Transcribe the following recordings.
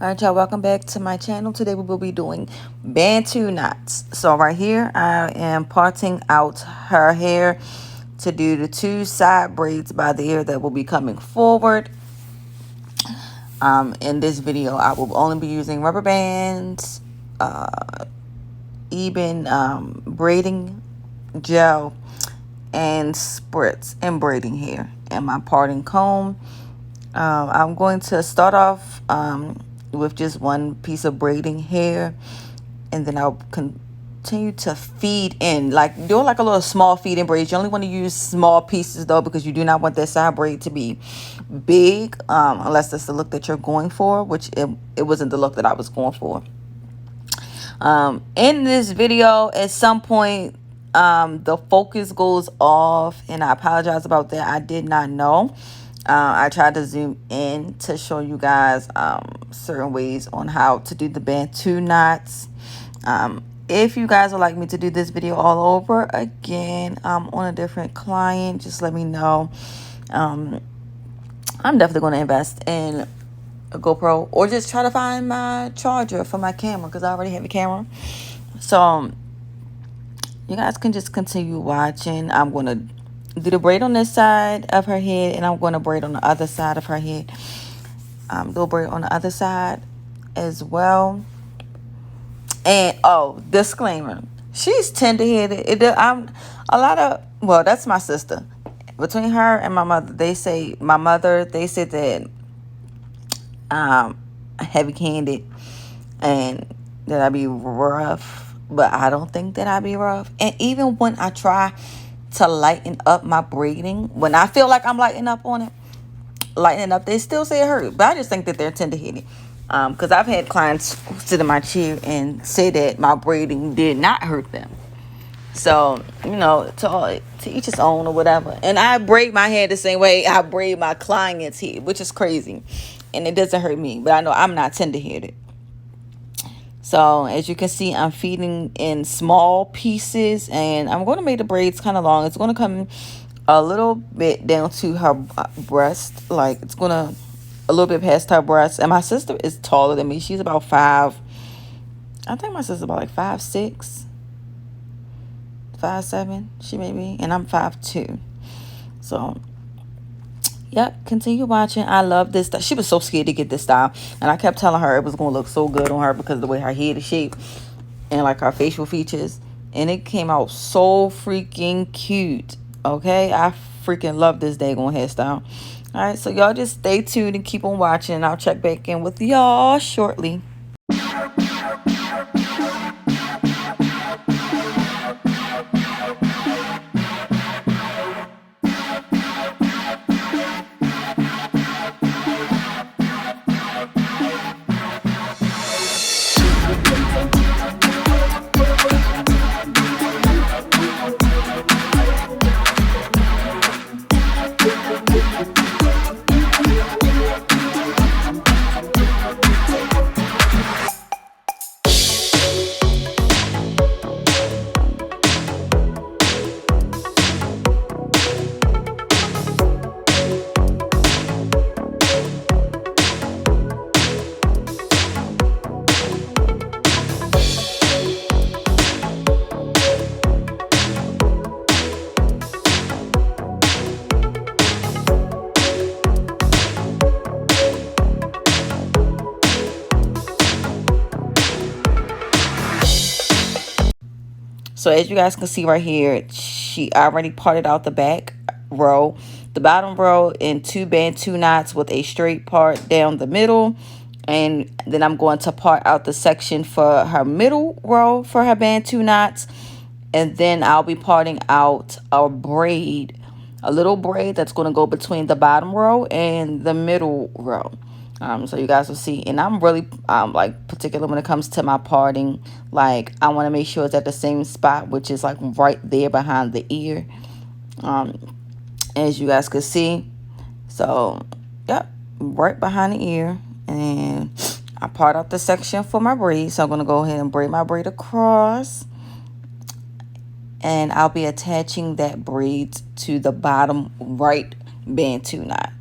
Alright, y'all, welcome back to my channel. Today we will be doing Bantu knots. So right here I am parting out her hair to do the 2 side braids by the ear that will be coming forward. In this video I will only be using rubber bands, even braiding gel, and spritz and braiding hair, and my parting comb. I'm going to start off with just one piece of braiding hair, and then I'll continue to feed in, like doing like a little small feed in braids. You only want to use small pieces though, because you do not want that side braid to be big, unless that's the look that you're going for, which it wasn't the look that I was going for. In this video at some point the focus goes off, and I apologize about that. I did not know. I tried to zoom in to show you guys certain ways on how to do the Bantu knots. If you guys would like me to do this video all over again on a different client, just let me know. I'm definitely going to invest in a GoPro, or just try to find my charger for my camera, because I already have a camera. So you guys can just continue watching. I'm going to do the braid on this side of her head, and I'm going to braid on the other side of her head. Do a braid on the other side as well. And oh, disclaimer, she's tender-headed. Well, that's my sister. Between her and my mother, they said that heavy-handed and that I be rough, but I don't think that I be rough. And even when I try to lighten up my braiding, when I feel like I'm lightening up, they still say it hurt. But I just think that they're tender-headed, because I've had clients sit in my chair and say that my braiding did not hurt them. So, you know, to each his own or whatever. And I braid my hair the same way I braid my clients' hair, which is crazy, and it doesn't hurt me. But I know I'm not tender-headed. So as you can see, I'm feeding in small pieces, and I'm going to make the braids kind of long. It's going to come a little bit down to her breast, like it's going to a little bit past her breast. And my sister is taller than me. She's about 5. I think my sister's about like 5'6", 5'7", she may be, and I'm 5'2". So yep, continue watching. I love this style. She was so scared to get this style, and I kept telling her it was going to look so good on her because of the way her head is shaped and like her facial features, and it came out so freaking cute. Okay, I freaking love this daggone hairstyle. All right, so y'all just stay tuned and keep on watching, and I'll check back in with y'all shortly. So as you guys can see right here, she already parted out the back row, the bottom row in 2 Bantu knots with a straight part down the middle. And then I'm going to part out the section for her middle row for her Bantu knots. And then I'll be parting out a braid, a little braid that's going to go between the bottom row and the middle row. So you guys will see. And I'm really like particular when it comes to my parting. Like I want to make sure it's at the same spot, which is like right there behind the ear, as you guys can see. So yep, right behind the ear. And I part out the section for my braid, so I'm going to go ahead and braid my braid across, and I'll be attaching that braid to the bottom right Bantu knot.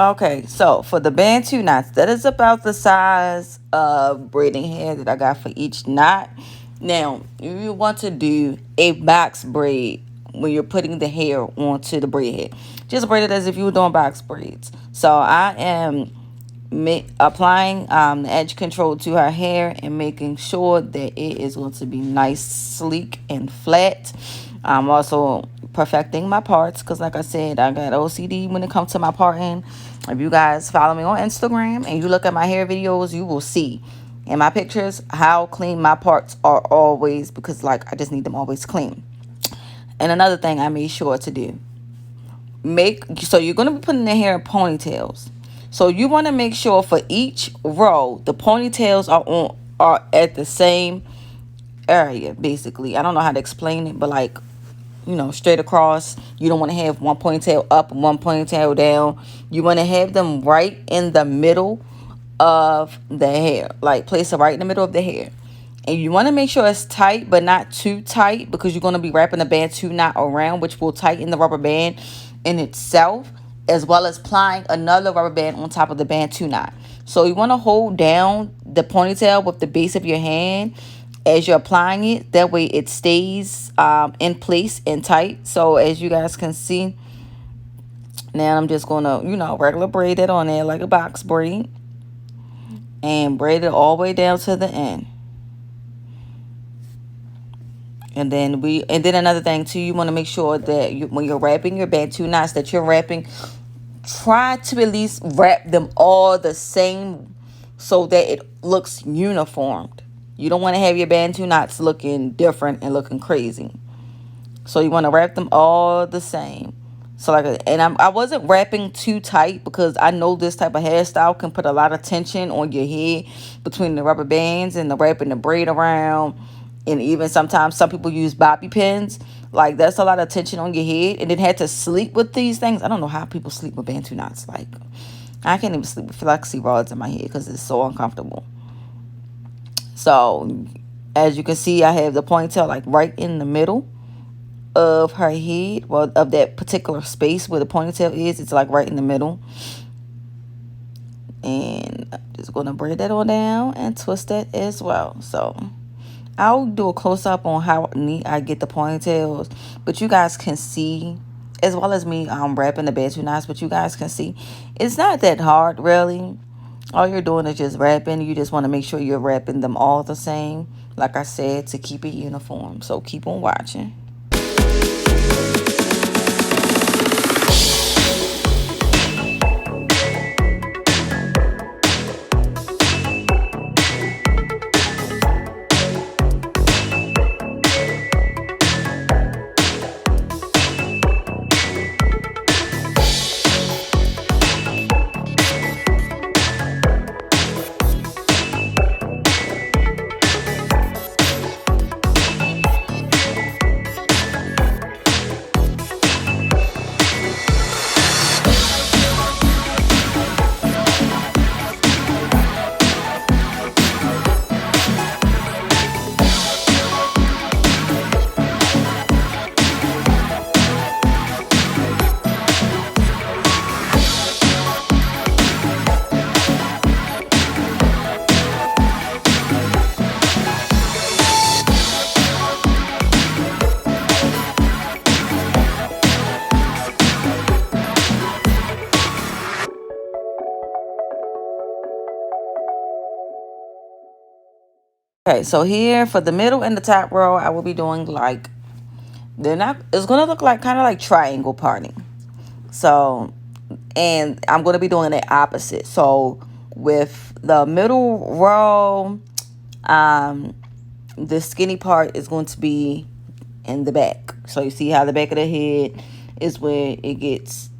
Okay, so for the Bantu knots, that is about the size of braiding hair that I got for each knot. Now, you want to do a box braid when you're putting the hair onto the braid head. Just braid it as if you were doing box braids. So I am applying the edge control to her hair and making sure that it is going to be nice, sleek, and flat. I'm also perfecting my parts because, like I said, I got OCD when it comes to my parting. If you guys follow me on Instagram and you look at my hair videos, you will see in my pictures how clean my parts are always, because like I just need them always clean. And another thing I made sure to do, so you're going to be putting the hair in ponytails. So you want to make sure for each row the ponytails are at the same area, basically. I don't know how to explain it, but like, straight across. You don't want to have one ponytail up and one ponytail down. You want to have them right in the middle of the hair. Like, place it right in the middle of the hair. And you want to make sure it's tight, but not too tight, because you're going to be wrapping the Bantu knot around, which will tighten the rubber band in itself, as well as applying another rubber band on top of the Bantu knot. So you want to hold down the ponytail with the base of your hand as you're applying it. That way it stays in place and tight. So as you guys can see, now I'm just going to, regular braid it on there like a box braid. And braid it all the way down to the end. And then another thing too, you want to make sure that when you're wrapping your Bantu knots, that you're wrapping, try to at least wrap them all the same so that it looks uniformed. You don't want to have your Bantu knots looking different and looking crazy. So you want to wrap them all the same. So I wasn't wrapping too tight, because I know this type of hairstyle can put a lot of tension on your head between the rubber bands and the wrapping the braid around. And even sometimes some people use bobby pins. Like, that's a lot of tension on your head. And then had to sleep with these things. I don't know how people sleep with Bantu knots. Like, I can't even sleep with flexi rods in my head because it's so uncomfortable. So, as you can see, I have the ponytail like right in the middle of her head. Well, of that particular space where the ponytail is. It's like right in the middle. And I'm just going to braid that on down and twist that as well. So I'll do a close-up on how neat I get the ponytails, but you guys can see, as well as me wrapping the Bantu knots, but you guys can see it's not that hard, really. All you're doing is just wrapping. You just want to make sure you're wrapping them all the same, like I said, to keep it uniform. So keep on watching. Okay, so here for the middle and the top row, I will be doing like, it's going to look like kind of like triangle parting. So, and I'm going to be doing the opposite. So with the middle row, the skinny part is going to be in the back. So you see how the back of the head is where it gets,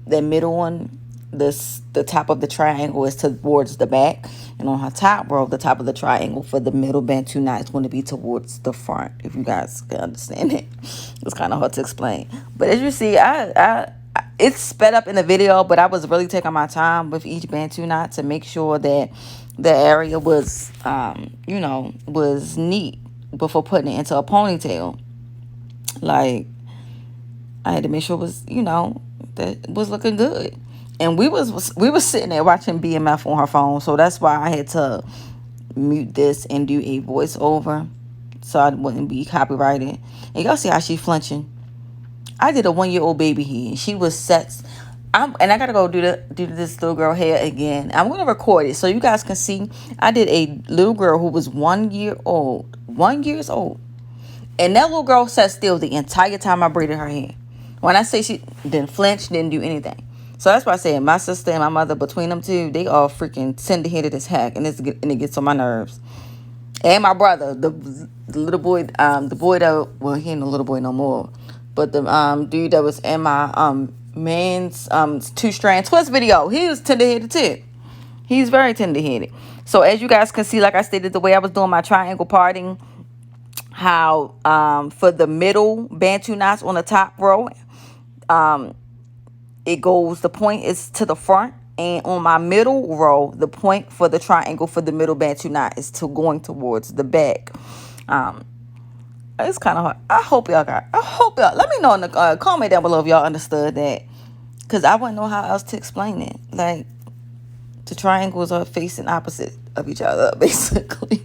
the middle one, the top of the triangle is towards the back, and on her top row, the top of the triangle for the middle Bantu knot is going to be towards the front. If you guys can understand it, it's kind of hard to explain. But as you see, it's sped up in the video, but I was really taking my time with each Bantu knot to make sure that the area was, was neat before putting it into a ponytail. Like, I had to make sure it was, that it was looking good. And we was sitting there watching BMF on her phone, so that's why I had to mute this and do a voiceover so I wouldn't be copyrighted. And y'all see how she flinching. I did a 1-year-old baby hair, and she was set. And I gotta go do this little girl hair again. I'm gonna record it so you guys can see. I did a little girl who was 1 year old, 1 year old, and that little girl sat still the entire time I braided her hair. When I say she didn't flinch, didn't do anything. So that's why I said my sister and my mother, between them two, they are freaking tender-headed as heck, and it gets on my nerves. And my brother, the little boy, the boy that, well, he ain't a little boy no more, but the dude that was in my man's 2-strand twist video, he was tender-headed too. He's very tender-headed. So as you guys can see, like I stated, the way I was doing my triangle parting, how for the middle Bantu knots on the top row, it goes, the point is to the front, and on my middle row, the point for the triangle for the middle Bantu knot is to going towards the back. It's kind of hard. I hope y'all let me know in the comment down below if y'all understood that, because I wouldn't know how else to explain it. Like, the triangles are facing opposite of each other, basically.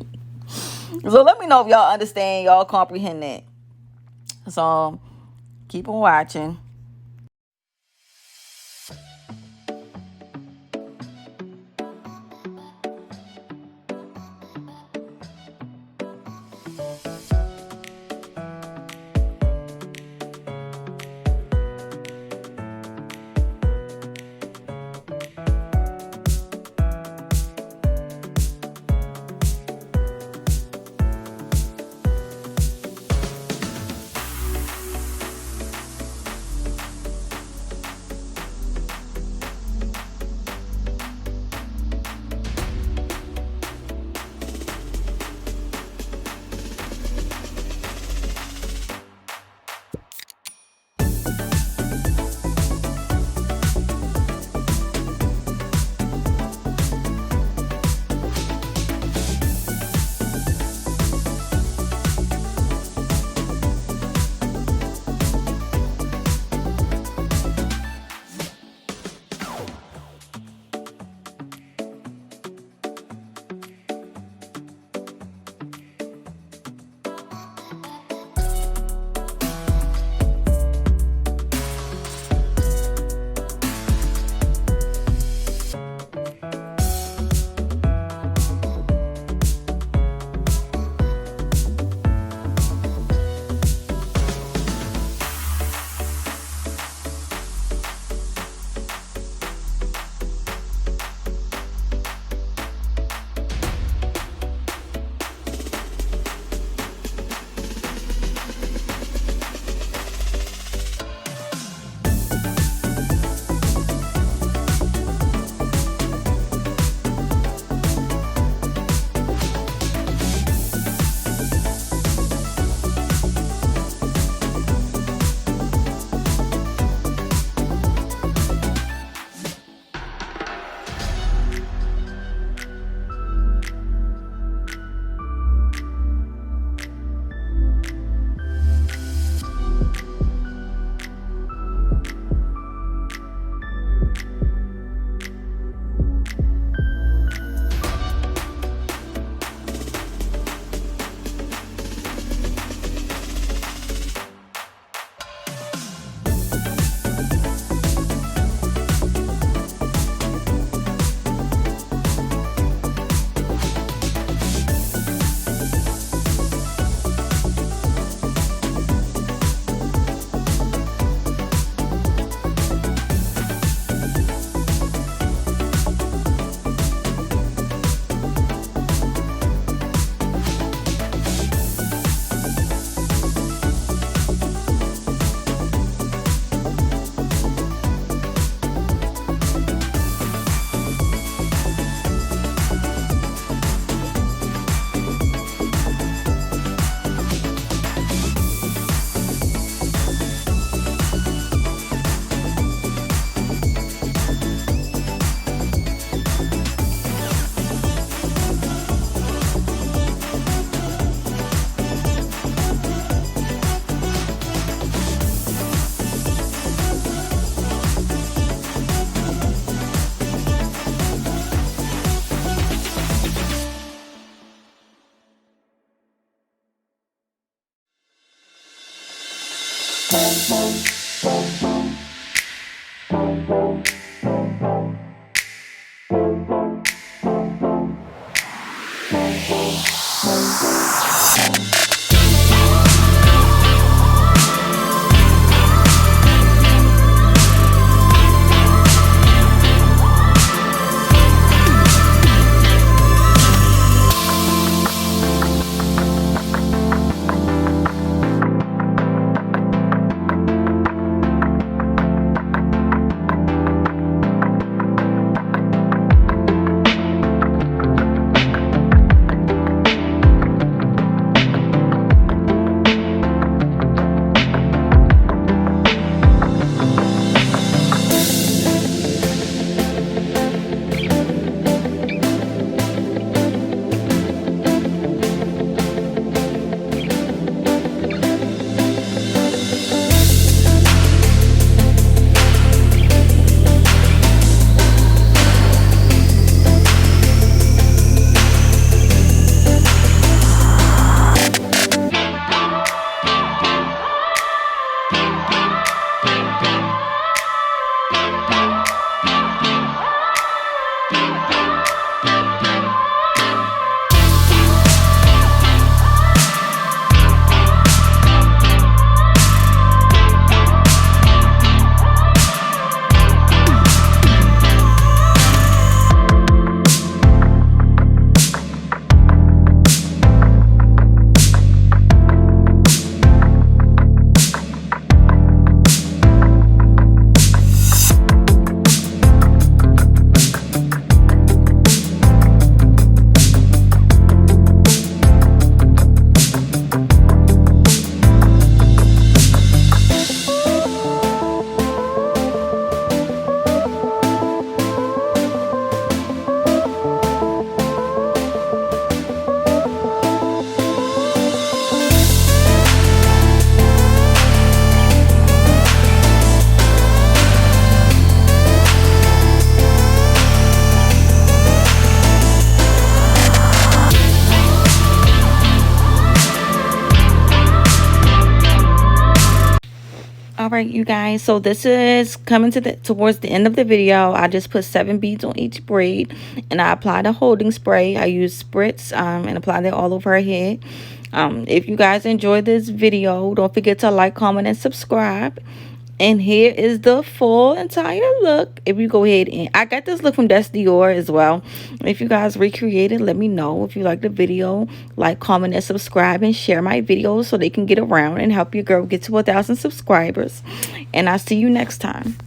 So let me know if y'all understand, y'all comprehend that. So keep on watching. All right, you guys, so this is coming to the towards the end of the video. I just put 7 beads on each braid, and I applied a holding spray. I used spritz and applied it all over her head. If you guys enjoyed this video, don't forget to like, comment, and subscribe. And here is the full entire look. If you go ahead and I got this look from Dess Dior as well. If you guys recreate it, let me know. If you like the video, like, comment, and subscribe, and share my videos so they can get around and help your girl get to 1,000 subscribers. And I'll see you next time.